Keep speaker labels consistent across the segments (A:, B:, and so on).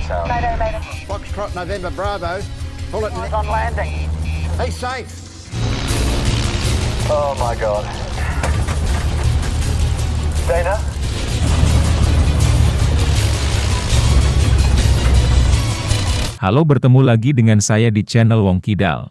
A: yourself.
B: Foxtrot November Bravo. Pull it
A: On landing.
B: He's safe.
A: Oh my God. Dana?
C: Halo, bertemu lagi dengan saya di channel Wong Kidal.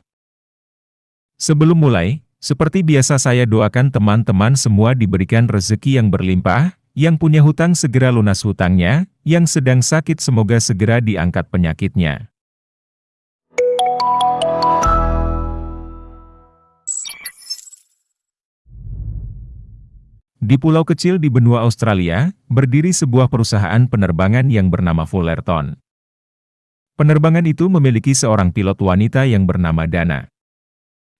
C: Sebelum mulai, seperti biasa saya doakan teman-teman semua diberikan rezeki yang berlimpah, yang punya hutang segera lunas hutangnya, yang sedang sakit semoga segera diangkat penyakitnya. Di pulau kecil di benua Australia, berdiri sebuah perusahaan penerbangan yang bernama Fullerton. Penerbangan itu memiliki seorang pilot wanita yang bernama Dana.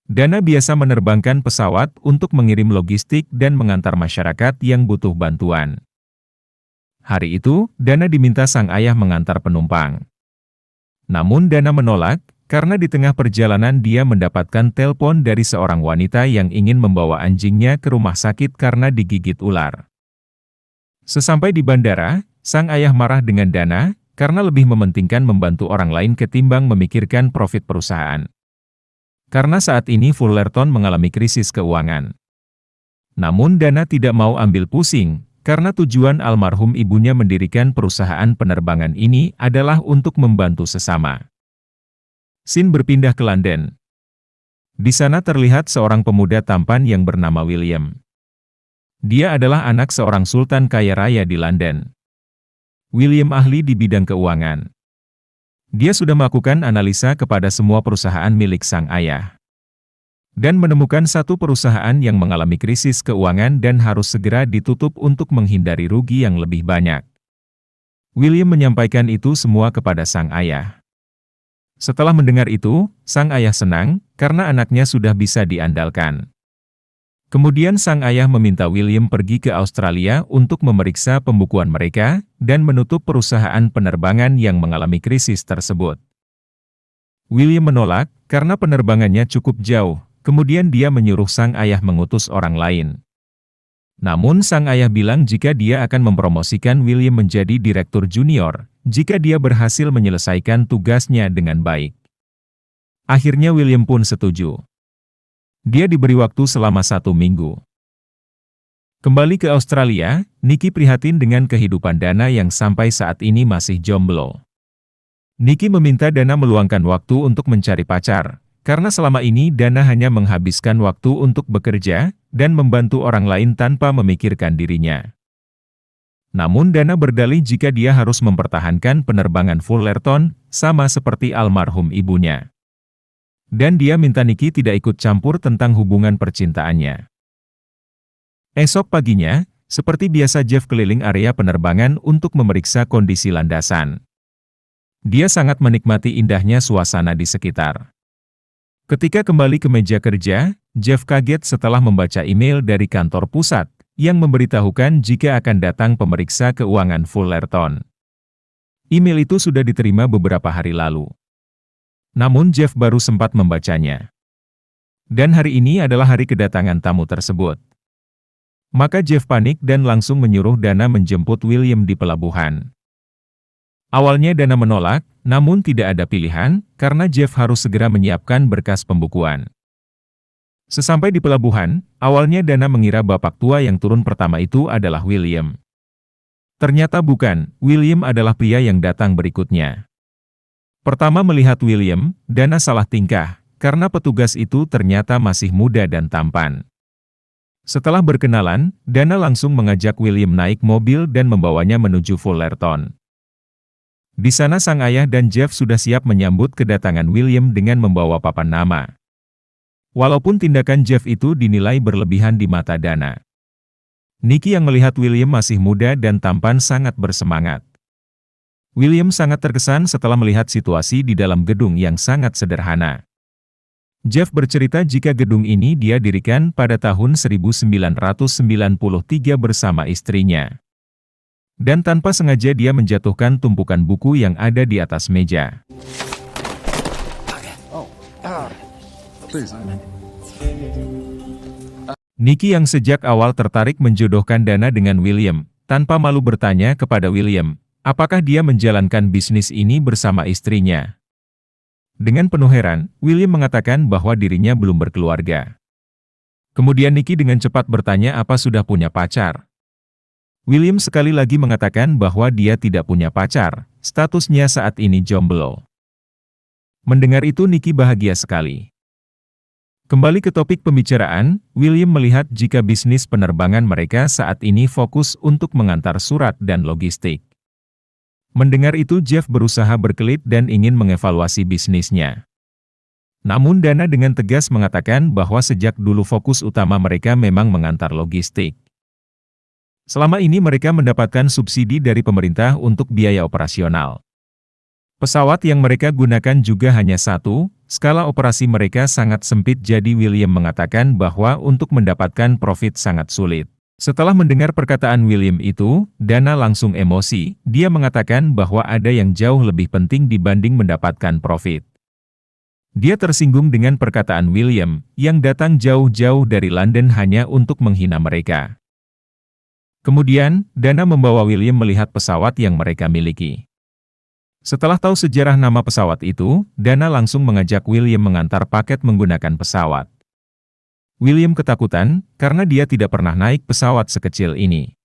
C: Dana biasa menerbangkan pesawat untuk mengirim logistik dan mengantar masyarakat yang butuh bantuan. Hari itu, Dana diminta sang ayah mengantar penumpang. Namun Dana menolak, karena di tengah perjalanan dia mendapatkan telepon dari seorang wanita yang ingin membawa anjingnya ke rumah sakit karena digigit ular. Sesampai di bandara, sang ayah marah dengan Dana, karena lebih mementingkan membantu orang lain ketimbang memikirkan profit perusahaan. Karena saat ini Fullerton mengalami krisis keuangan. Namun Dana tidak mau ambil pusing, karena tujuan almarhum ibunya mendirikan perusahaan penerbangan ini adalah untuk membantu sesama. Scene berpindah ke London. Di sana terlihat seorang pemuda tampan yang bernama William. Dia adalah anak seorang sultan kaya raya di London. William ahli di bidang keuangan. Dia sudah melakukan analisa kepada semua perusahaan milik sang ayah. Dan menemukan satu perusahaan yang mengalami krisis keuangan dan harus segera ditutup untuk menghindari rugi yang lebih banyak. William menyampaikan itu semua kepada sang ayah. Setelah mendengar itu, sang ayah senang, karena anaknya sudah bisa diandalkan. Kemudian sang ayah meminta William pergi ke Australia untuk memeriksa pembukuan mereka, dan menutup perusahaan penerbangan yang mengalami krisis tersebut. William menolak, karena penerbangannya cukup jauh, kemudian dia menyuruh sang ayah mengutus orang lain. Namun sang ayah bilang jika dia akan mempromosikan William menjadi direktur junior, jika dia berhasil menyelesaikan tugasnya dengan baik. Akhirnya William pun setuju. Dia diberi waktu selama 1 minggu. Kembali ke Australia, Nikki prihatin dengan kehidupan Dana yang sampai saat ini masih jomblo. Nikki meminta Dana meluangkan waktu untuk mencari pacar, karena selama ini Dana hanya menghabiskan waktu untuk bekerja, dan membantu orang lain tanpa memikirkan dirinya. Namun Dana berdalih jika dia harus mempertahankan penerbangan Fullerton, sama seperti almarhum ibunya. Dan dia minta Nikki tidak ikut campur tentang hubungan percintaannya. Esok paginya, seperti biasa Jeff keliling area penerbangan untuk memeriksa kondisi landasan. Dia sangat menikmati indahnya suasana di sekitar. Ketika kembali ke meja kerja, Jeff kaget setelah membaca email dari kantor pusat, yang memberitahukan jika akan datang pemeriksa keuangan Fullerton. Email itu sudah diterima beberapa hari lalu. Namun Jeff baru sempat membacanya. Dan hari ini adalah hari kedatangan tamu tersebut. Maka Jeff panik dan langsung menyuruh Dana menjemput William di pelabuhan. Awalnya Dana menolak, namun tidak ada pilihan, karena Jeff harus segera menyiapkan berkas pembukuan. Sesampai di pelabuhan, awalnya Dana mengira bapak tua yang turun pertama itu adalah William. Ternyata bukan, William adalah pria yang datang berikutnya. Pertama melihat William, Dana salah tingkah, karena petugas itu ternyata masih muda dan tampan. Setelah berkenalan, Dana langsung mengajak William naik mobil dan membawanya menuju Fullerton. Di sana sang ayah dan Jeff sudah siap menyambut kedatangan William dengan membawa papan nama. Walaupun tindakan Jeff itu dinilai berlebihan di mata Dana. Nikki yang melihat William masih muda dan tampan sangat bersemangat. William sangat terkesan setelah melihat situasi di dalam gedung yang sangat sederhana. Jeff bercerita jika gedung ini dia dirikan pada tahun 1993 bersama istrinya. Dan tanpa sengaja dia menjatuhkan tumpukan buku yang ada di atas meja. Nikki yang sejak awal tertarik menjodohkan Dana dengan William, tanpa malu bertanya kepada William, apakah dia menjalankan bisnis ini bersama istrinya. Dengan penuh heran, William mengatakan bahwa dirinya belum berkeluarga. Kemudian Nikki dengan cepat bertanya apa sudah punya pacar. William sekali lagi mengatakan bahwa dia tidak punya pacar, statusnya saat ini jomblo. Mendengar itu Nikki bahagia sekali. Kembali ke topik pembicaraan, William melihat jika bisnis penerbangan mereka saat ini fokus untuk mengantar surat dan logistik. Mendengar itu Jeff berusaha berkelit dan ingin mengevaluasi bisnisnya. Namun Dana dengan tegas mengatakan bahwa sejak dulu fokus utama mereka memang mengantar logistik. Selama ini mereka mendapatkan subsidi dari pemerintah untuk biaya operasional. Pesawat yang mereka gunakan juga hanya satu, skala operasi mereka sangat sempit jadi William mengatakan bahwa untuk mendapatkan profit sangat sulit. Setelah mendengar perkataan William itu, Dana langsung emosi, dia mengatakan bahwa ada yang jauh lebih penting dibanding mendapatkan profit. Dia tersinggung dengan perkataan William, yang datang jauh-jauh dari London hanya untuk menghina mereka. Kemudian, Dana membawa William melihat pesawat yang mereka miliki. Setelah tahu sejarah nama pesawat itu, Dana langsung mengajak William mengantar paket menggunakan pesawat. William ketakutan, karena dia tidak pernah naik pesawat sekecil ini.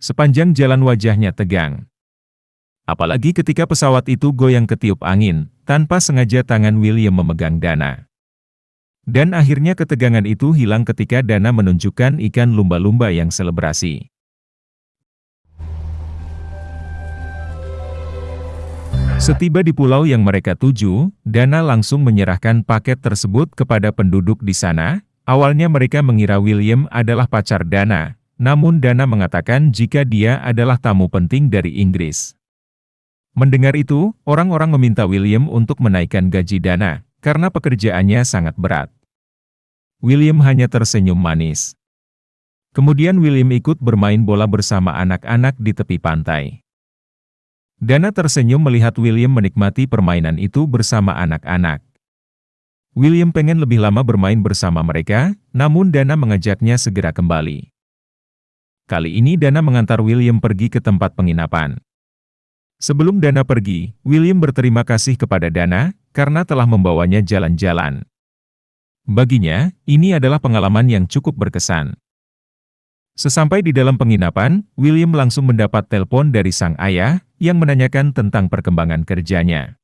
C: Sepanjang jalan wajahnya tegang. Apalagi ketika pesawat itu goyang ketiup angin, tanpa sengaja tangan William memegang Dana. Dan akhirnya ketegangan itu hilang ketika Dana menunjukkan ikan lumba-lumba yang selebrasi. Setiba di pulau yang mereka tuju, Dana langsung menyerahkan paket tersebut kepada penduduk di sana. Awalnya mereka mengira William adalah pacar Dana, namun Dana mengatakan jika dia adalah tamu penting dari Inggris. Mendengar itu, orang-orang meminta William untuk menaikkan gaji Dana, karena pekerjaannya sangat berat. William hanya tersenyum manis. Kemudian William ikut bermain bola bersama anak-anak di tepi pantai. Dana tersenyum melihat William menikmati permainan itu bersama anak-anak. William pengen lebih lama bermain bersama mereka, namun Dana mengajaknya segera kembali. Kali ini Dana mengantar William pergi ke tempat penginapan. Sebelum Dana pergi, William berterima kasih kepada Dana, karena telah membawanya jalan-jalan. Baginya, ini adalah pengalaman yang cukup berkesan. Sesampai di dalam penginapan, William langsung mendapat telepon dari sang ayah, yang menanyakan tentang perkembangan kerjanya.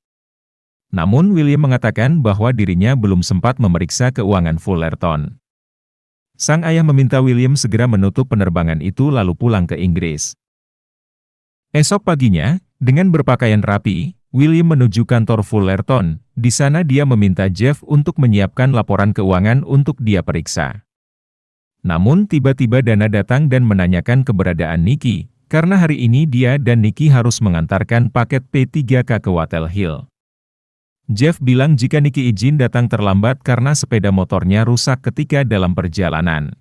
C: Namun William mengatakan bahwa dirinya belum sempat memeriksa keuangan Fullerton. Sang ayah meminta William segera menutup penerbangan itu lalu pulang ke Inggris. Esok paginya, dengan berpakaian rapi, William menuju kantor Fullerton. Di sana dia meminta Jeff untuk menyiapkan laporan keuangan untuk dia periksa. Namun tiba-tiba Dana datang dan menanyakan keberadaan Nikki, karena hari ini dia dan Nikki harus mengantarkan paket P3K ke Wattle Hill. Jeff bilang jika Nikki izin datang terlambat karena sepeda motornya rusak ketika dalam perjalanan.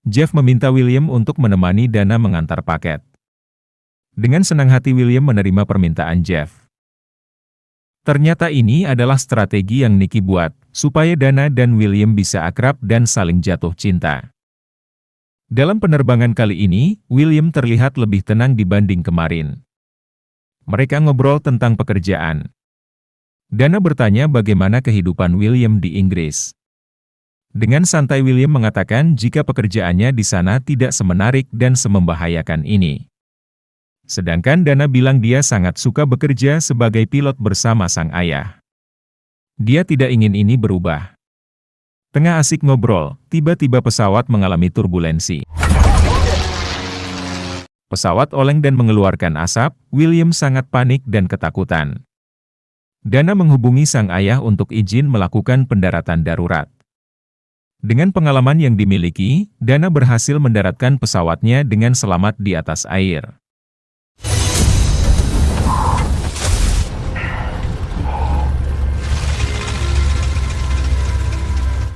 C: Jeff meminta William untuk menemani Dana mengantar paket. Dengan senang hati William menerima permintaan Jeff. Ternyata ini adalah strategi yang Nikki buat, supaya Dana dan William bisa akrab dan saling jatuh cinta. Dalam penerbangan kali ini, William terlihat lebih tenang dibanding kemarin. Mereka ngobrol tentang pekerjaan. Dana bertanya bagaimana kehidupan William di Inggris. Dengan santai William mengatakan jika pekerjaannya di sana tidak semenarik dan semembahayakan ini. Sedangkan Dana bilang dia sangat suka bekerja sebagai pilot bersama sang ayah. Dia tidak ingin ini berubah. Tengah asik ngobrol, tiba-tiba pesawat mengalami turbulensi. Pesawat oleng dan mengeluarkan asap, William sangat panik dan ketakutan. Dana menghubungi sang ayah untuk izin melakukan pendaratan darurat. Dengan pengalaman yang dimiliki, Dana berhasil mendaratkan pesawatnya dengan selamat di atas air.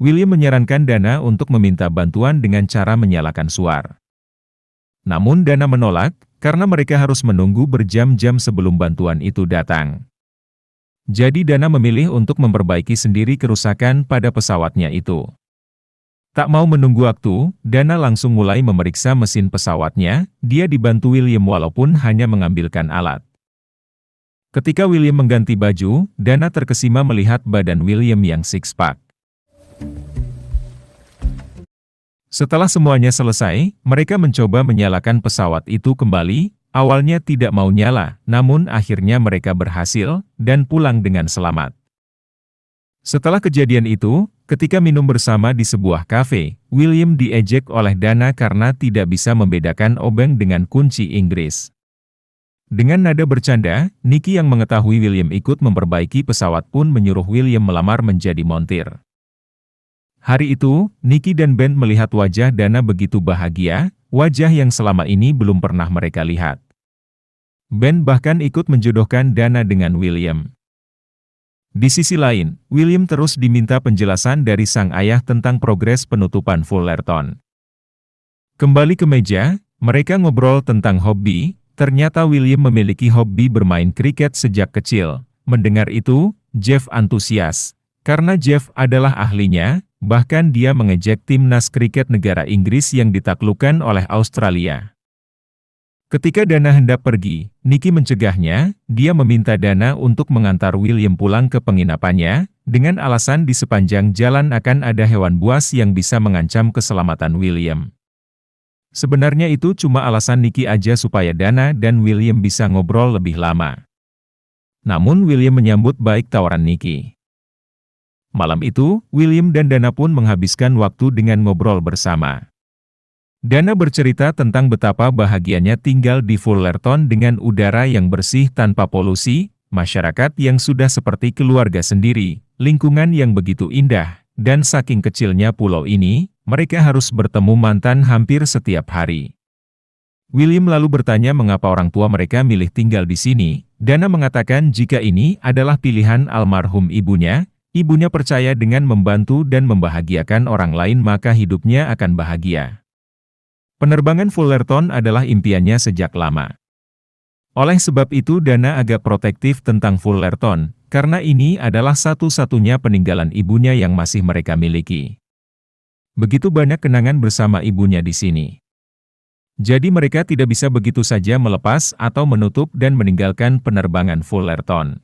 C: William menyarankan Dana untuk meminta bantuan dengan cara menyalakan suar. Namun Dana menolak, karena mereka harus menunggu berjam-jam sebelum bantuan itu datang. Jadi Dana memilih untuk memperbaiki sendiri kerusakan pada pesawatnya itu. Tak mau menunggu waktu, Dana langsung mulai memeriksa mesin pesawatnya. Dia dibantu William walaupun hanya mengambilkan alat. Ketika William mengganti baju, Dana terkesima melihat badan William yang six-pack. Setelah semuanya selesai, mereka mencoba menyalakan pesawat itu kembali. Awalnya tidak mau nyala, namun akhirnya mereka berhasil, dan pulang dengan selamat. Setelah kejadian itu, ketika minum bersama di sebuah kafe, William diejek oleh Dana karena tidak bisa membedakan obeng dengan kunci Inggris. Dengan nada bercanda, Nicky yang mengetahui William ikut memperbaiki pesawat pun menyuruh William melamar menjadi montir. Hari itu, Nicky dan Ben melihat wajah Dana begitu bahagia, wajah yang selama ini belum pernah mereka lihat. Ben bahkan ikut menjodohkan Dana dengan William. Di sisi lain, William terus diminta penjelasan dari sang ayah tentang progres penutupan Fullerton. Kembali ke meja, mereka ngobrol tentang hobi. Ternyata William memiliki hobi bermain kriket sejak kecil. Mendengar itu, Jeff antusias. Karena Jeff adalah ahlinya, bahkan dia mengejek timnas kriket negara Inggris yang ditaklukkan oleh Australia. Ketika Dana hendak pergi, Nicky mencegahnya. Dia meminta Dana untuk mengantar William pulang ke penginapannya, dengan alasan di sepanjang jalan akan ada hewan buas yang bisa mengancam keselamatan William. Sebenarnya itu cuma alasan Nicky aja supaya Dana dan William bisa ngobrol lebih lama. Namun William menyambut baik tawaran Nicky. Malam itu, William dan Dana pun menghabiskan waktu dengan ngobrol bersama. Dana bercerita tentang betapa bahagianya tinggal di Fullerton dengan udara yang bersih tanpa polusi, masyarakat yang sudah seperti keluarga sendiri, lingkungan yang begitu indah, dan saking kecilnya pulau ini, mereka harus bertemu mantan hampir setiap hari. William lalu bertanya mengapa orang tua mereka milih tinggal di sini. Dana mengatakan jika ini adalah pilihan almarhum ibunya. Ibunya percaya dengan membantu dan membahagiakan orang lain maka hidupnya akan bahagia. Penerbangan Fullerton adalah impiannya sejak lama. Oleh sebab itu Dana agak protektif tentang Fullerton, karena ini adalah satu-satunya peninggalan ibunya yang masih mereka miliki. Begitu banyak kenangan bersama ibunya di sini. Jadi mereka tidak bisa begitu saja melepas atau menutup dan meninggalkan penerbangan Fullerton.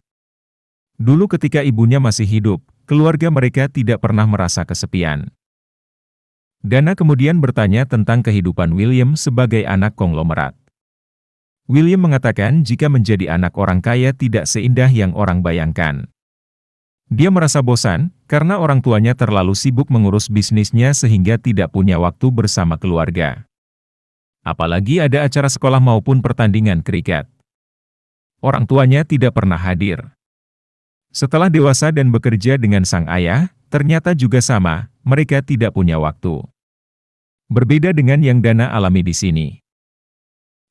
C: Dulu ketika ibunya masih hidup, keluarga mereka tidak pernah merasa kesepian. Dana kemudian bertanya tentang kehidupan William sebagai anak konglomerat. William mengatakan jika menjadi anak orang kaya tidak seindah yang orang bayangkan. Dia merasa bosan, karena orang tuanya terlalu sibuk mengurus bisnisnya sehingga tidak punya waktu bersama keluarga. Apalagi ada acara sekolah maupun pertandingan kriket. Orang tuanya tidak pernah hadir. Setelah dewasa dan bekerja dengan sang ayah, ternyata juga sama, mereka tidak punya waktu. Berbeda dengan yang Dana alami di sini.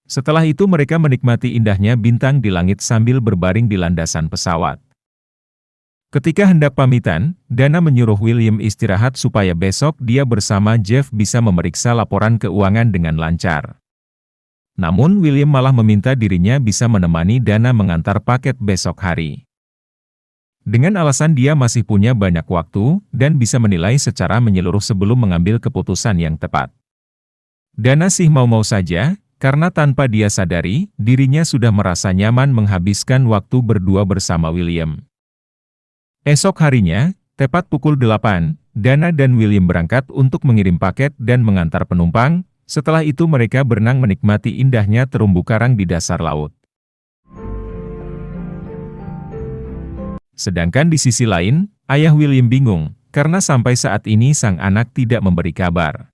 C: Setelah itu mereka menikmati indahnya bintang di langit sambil berbaring di landasan pesawat. Ketika hendak pamitan, Dana menyuruh William istirahat supaya besok dia bersama Jeff bisa memeriksa laporan keuangan dengan lancar. Namun William malah meminta dirinya bisa menemani Dana mengantar paket besok hari. Dengan alasan dia masih punya banyak waktu, dan bisa menilai secara menyeluruh sebelum mengambil keputusan yang tepat. Dana sih mau-mau saja, karena tanpa dia sadari, dirinya sudah merasa nyaman menghabiskan waktu berdua bersama William. Esok harinya, tepat pukul 8, Dana dan William berangkat untuk mengirim paket dan mengantar penumpang. Setelah itu mereka berenang menikmati indahnya terumbu karang di dasar laut. Sedangkan di sisi lain, ayah William bingung, karena sampai saat ini sang anak tidak memberi kabar.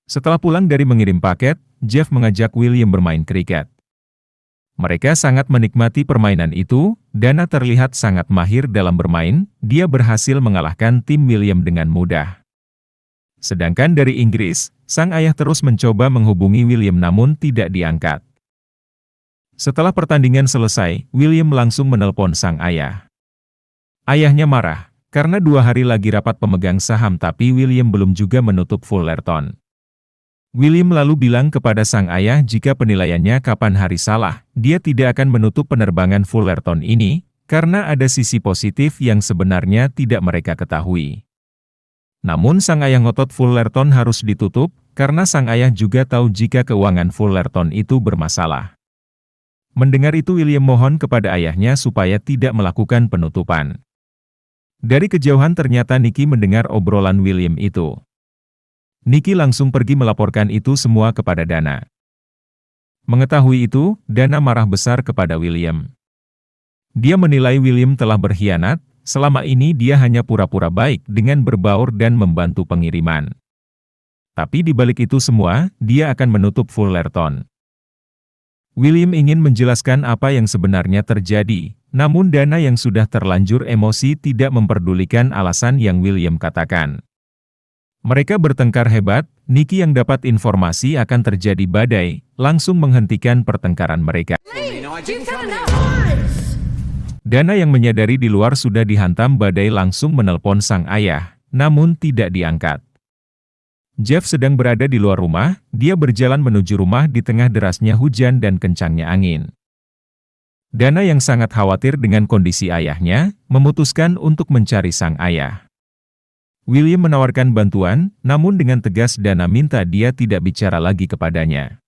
C: Setelah pulang dari mengirim paket, Jeff mengajak William bermain kriket. Mereka sangat menikmati permainan itu. Dana terlihat sangat mahir dalam bermain, dia berhasil mengalahkan tim William dengan mudah. Sedangkan dari Inggris, sang ayah terus mencoba menghubungi William namun tidak diangkat. Setelah pertandingan selesai, William langsung menelpon sang ayah. Ayahnya marah, karena 2 hari lagi rapat pemegang saham tapi William belum juga menutup Fullerton. William lalu bilang kepada sang ayah jika penilaiannya kapan hari salah, dia tidak akan menutup penerbangan Fullerton ini, karena ada sisi positif yang sebenarnya tidak mereka ketahui. Namun sang ayah ngotot Fullerton harus ditutup, karena sang ayah juga tahu jika keuangan Fullerton itu bermasalah. Mendengar itu William mohon kepada ayahnya supaya tidak melakukan penutupan. Dari kejauhan ternyata Nicky mendengar obrolan William itu. Nicky langsung pergi melaporkan itu semua kepada Dana. Mengetahui itu, Dana marah besar kepada William. Dia menilai William telah berkhianat, selama ini dia hanya pura-pura baik dengan berbaur dan membantu pengiriman. Tapi di balik itu semua, dia akan menutup Fullerton. William ingin menjelaskan apa yang sebenarnya terjadi, namun Dana yang sudah terlanjur emosi tidak memperdulikan alasan yang William katakan. Mereka bertengkar hebat, Nicky yang dapat informasi akan terjadi badai, langsung menghentikan pertengkaran mereka. Dana yang menyadari di luar sudah dihantam badai langsung menelpon sang ayah, namun tidak diangkat. Jeff sedang berada di luar rumah, dia berjalan menuju rumah di tengah derasnya hujan dan kencangnya angin. Dana yang sangat khawatir dengan kondisi ayahnya, memutuskan untuk mencari sang ayah. William menawarkan bantuan, namun dengan tegas Dana minta dia tidak bicara lagi kepadanya.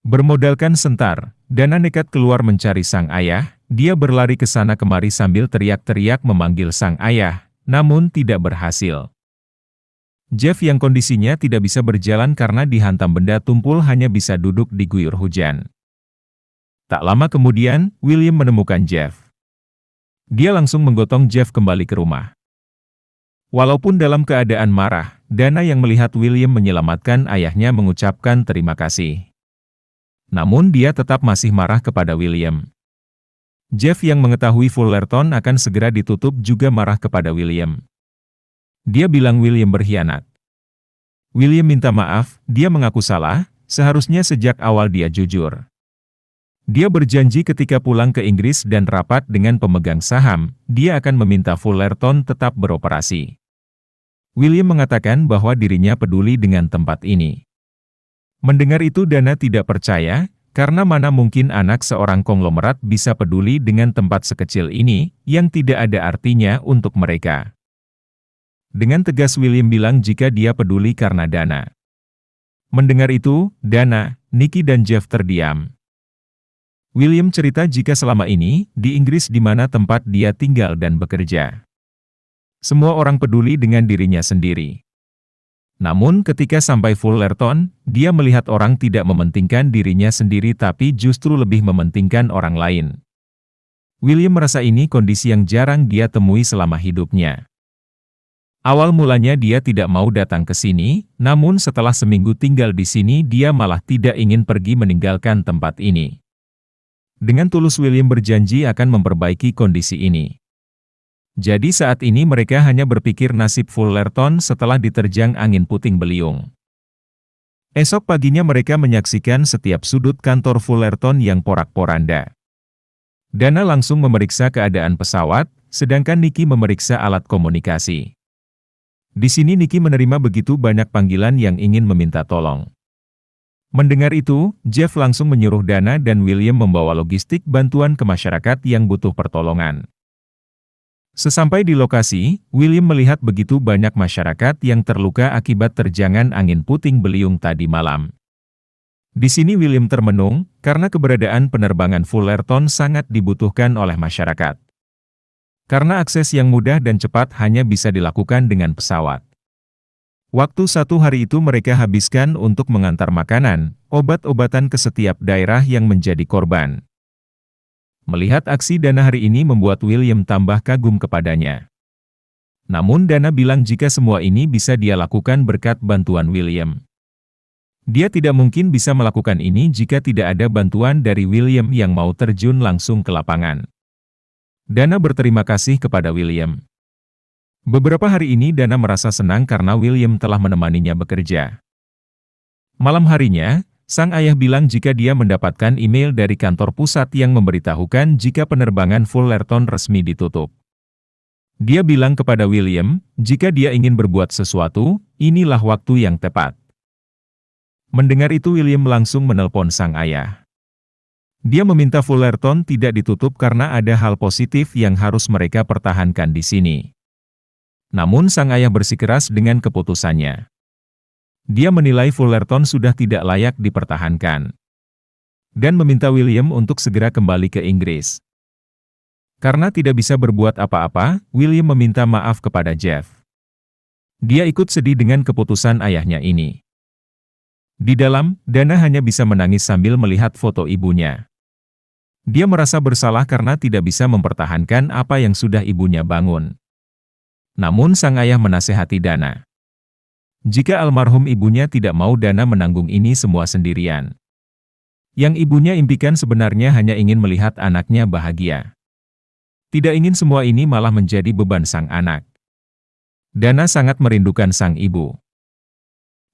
C: Bermodalkan sentar, Dana nekat keluar mencari sang ayah, dia berlari ke sana kemari sambil teriak-teriak memanggil sang ayah, namun tidak berhasil. Jeff yang kondisinya tidak bisa berjalan karena dihantam benda tumpul hanya bisa duduk di guyur hujan. Tak lama kemudian, William menemukan Jeff. Dia langsung menggotong Jeff kembali ke rumah. Walaupun dalam keadaan marah, Dana yang melihat William menyelamatkan ayahnya mengucapkan terima kasih. Namun dia tetap masih marah kepada William. Jeff yang mengetahui Fullerton akan segera ditutup juga marah kepada William. Dia bilang William berkhianat. William minta maaf, dia mengaku salah, seharusnya sejak awal dia jujur. Dia berjanji ketika pulang ke Inggris dan rapat dengan pemegang saham, dia akan meminta Fullerton tetap beroperasi. William mengatakan bahwa dirinya peduli dengan tempat ini. Mendengar itu Dana tidak percaya, karena mana mungkin anak seorang konglomerat bisa peduli dengan tempat sekecil ini, yang tidak ada artinya untuk mereka. Dengan tegas William bilang jika dia peduli karena Dana. Mendengar itu, Dana, Nicky dan Jeff terdiam. William cerita jika selama ini, di Inggris di mana tempat dia tinggal dan bekerja. Semua orang peduli dengan dirinya sendiri. Namun ketika sampai Fullerton, dia melihat orang tidak mementingkan dirinya sendiri tapi justru lebih mementingkan orang lain. William merasa ini kondisi yang jarang dia temui selama hidupnya. Awal mulanya dia tidak mau datang ke sini, namun setelah seminggu tinggal di sini dia malah tidak ingin pergi meninggalkan tempat ini. Dengan tulus William berjanji akan memperbaiki kondisi ini. Jadi saat ini mereka hanya berpikir nasib Fullerton setelah diterjang angin puting beliung. Esok paginya mereka menyaksikan setiap sudut kantor Fullerton yang porak-poranda. Dana langsung memeriksa keadaan pesawat, sedangkan Nicky memeriksa alat komunikasi. Di sini Nicky menerima begitu banyak panggilan yang ingin meminta tolong. Mendengar itu, Jeff langsung menyuruh Dana dan William membawa logistik bantuan ke masyarakat yang butuh pertolongan. Sesampai di lokasi, William melihat begitu banyak masyarakat yang terluka akibat terjangan angin puting beliung tadi malam. Di sini William termenung, karena keberadaan penerbangan Fullerton sangat dibutuhkan oleh masyarakat. Karena akses yang mudah dan cepat hanya bisa dilakukan dengan pesawat. Waktu 1 hari itu mereka habiskan untuk mengantar makanan, obat-obatan ke setiap daerah yang menjadi korban. Melihat aksi Dana hari ini membuat William tambah kagum kepadanya. Namun Dana bilang jika semua ini bisa dia lakukan berkat bantuan William. Dia tidak mungkin bisa melakukan ini jika tidak ada bantuan dari William yang mau terjun langsung ke lapangan. Dana berterima kasih kepada William. Beberapa hari ini Dana merasa senang karena William telah menemaninya bekerja. Malam harinya, sang ayah bilang jika dia mendapatkan email dari kantor pusat yang memberitahukan jika penerbangan Fullerton resmi ditutup. Dia bilang kepada William, jika dia ingin berbuat sesuatu, inilah waktu yang tepat. Mendengar itu William langsung menelpon sang ayah. Dia meminta Fullerton tidak ditutup karena ada hal positif yang harus mereka pertahankan di sini. Namun sang ayah bersikeras dengan keputusannya. Dia menilai Fullerton sudah tidak layak dipertahankan dan meminta William untuk segera kembali ke Inggris. Karena tidak bisa berbuat apa-apa, William meminta maaf kepada Jeff. Dia ikut sedih dengan keputusan ayahnya ini. Di dalam, Dana hanya bisa menangis sambil melihat foto ibunya. Dia merasa bersalah karena tidak bisa mempertahankan apa yang sudah ibunya bangun. Namun sang ayah menasehati Dana. Jika almarhum ibunya tidak mau Dana menanggung ini semua sendirian. Yang ibunya impikan sebenarnya hanya ingin melihat anaknya bahagia. Tidak ingin semua ini malah menjadi beban sang anak. Dana sangat merindukan sang ibu.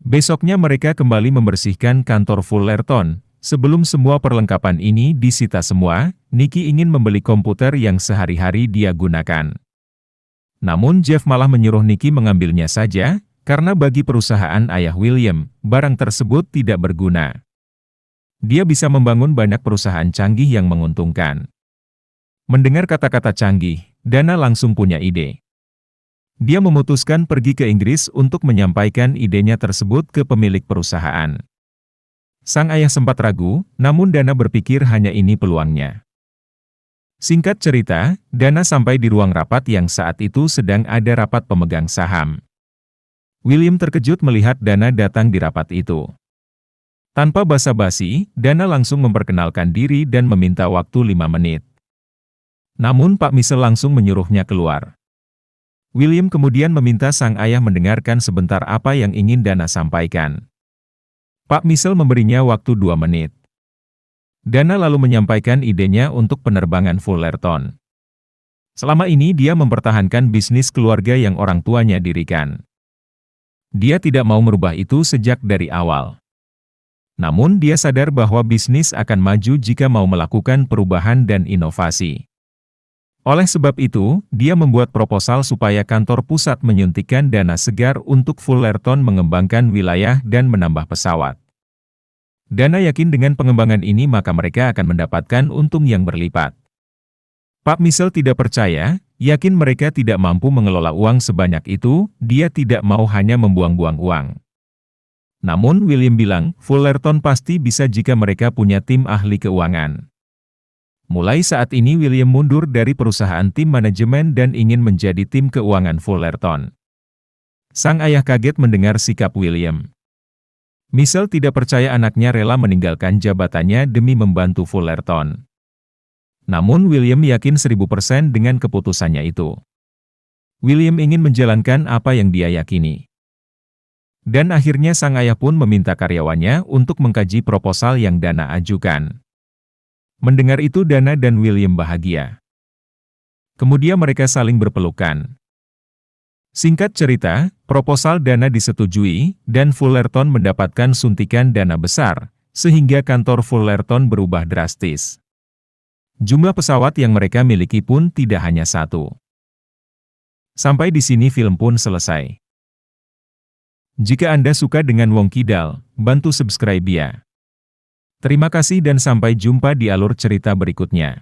C: Besoknya mereka kembali membersihkan kantor Fullerton. Sebelum semua perlengkapan ini disita semua, Nicky ingin membeli komputer yang sehari-hari dia gunakan. Namun Jeff malah menyuruh Nicky mengambilnya saja, karena bagi perusahaan ayah William, barang tersebut tidak berguna. Dia bisa membangun banyak perusahaan canggih yang menguntungkan. Mendengar kata-kata canggih, Dana langsung punya ide. Dia memutuskan pergi ke Inggris untuk menyampaikan idenya tersebut ke pemilik perusahaan. Sang ayah sempat ragu, namun Dana berpikir hanya ini peluangnya. Singkat cerita, Dana sampai di ruang rapat yang saat itu sedang ada rapat pemegang saham. William terkejut melihat Dana datang di rapat itu. Tanpa basa-basi, Dana langsung memperkenalkan diri dan meminta waktu 5 menit. Namun Pak Michel langsung menyuruhnya keluar. William kemudian meminta sang ayah mendengarkan sebentar apa yang ingin Dana sampaikan. Pak Michel memberinya waktu 2 menit. Dana lalu menyampaikan idenya untuk penerbangan Fullerton. Selama ini dia mempertahankan bisnis keluarga yang orang tuanya dirikan. Dia tidak mau merubah itu sejak dari awal. Namun dia sadar bahwa bisnis akan maju jika mau melakukan perubahan dan inovasi. Oleh sebab itu, dia membuat proposal supaya kantor pusat menyuntikkan dana segar untuk Fullerton mengembangkan wilayah dan menambah pesawat. Dana yakin dengan pengembangan ini maka mereka akan mendapatkan untung yang berlipat. Pak Michel tidak percaya, yakin mereka tidak mampu mengelola uang sebanyak itu, dia tidak mau hanya membuang-buang uang. Namun William bilang, Fullerton pasti bisa jika mereka punya tim ahli keuangan. Mulai saat ini William mundur dari perusahaan tim manajemen dan ingin menjadi tim keuangan Fullerton. Sang ayah kaget mendengar sikap William. Michel tidak percaya anaknya rela meninggalkan jabatannya demi membantu Fullerton. Namun William yakin 1000% dengan keputusannya itu. William ingin menjalankan apa yang dia yakini. Dan akhirnya sang ayah pun meminta karyawannya untuk mengkaji proposal yang Dana ajukan. Mendengar itu Dana dan William bahagia. Kemudian mereka saling berpelukan. Singkat cerita, proposal Dana disetujui, dan Fullerton mendapatkan suntikan dana besar, sehingga kantor Fullerton berubah drastis. Jumlah pesawat yang mereka miliki pun tidak hanya satu. Sampai di sini film pun selesai. Jika Anda suka dengan Wong Kidal, bantu subscribe ya. Terima kasih dan sampai jumpa di alur cerita berikutnya.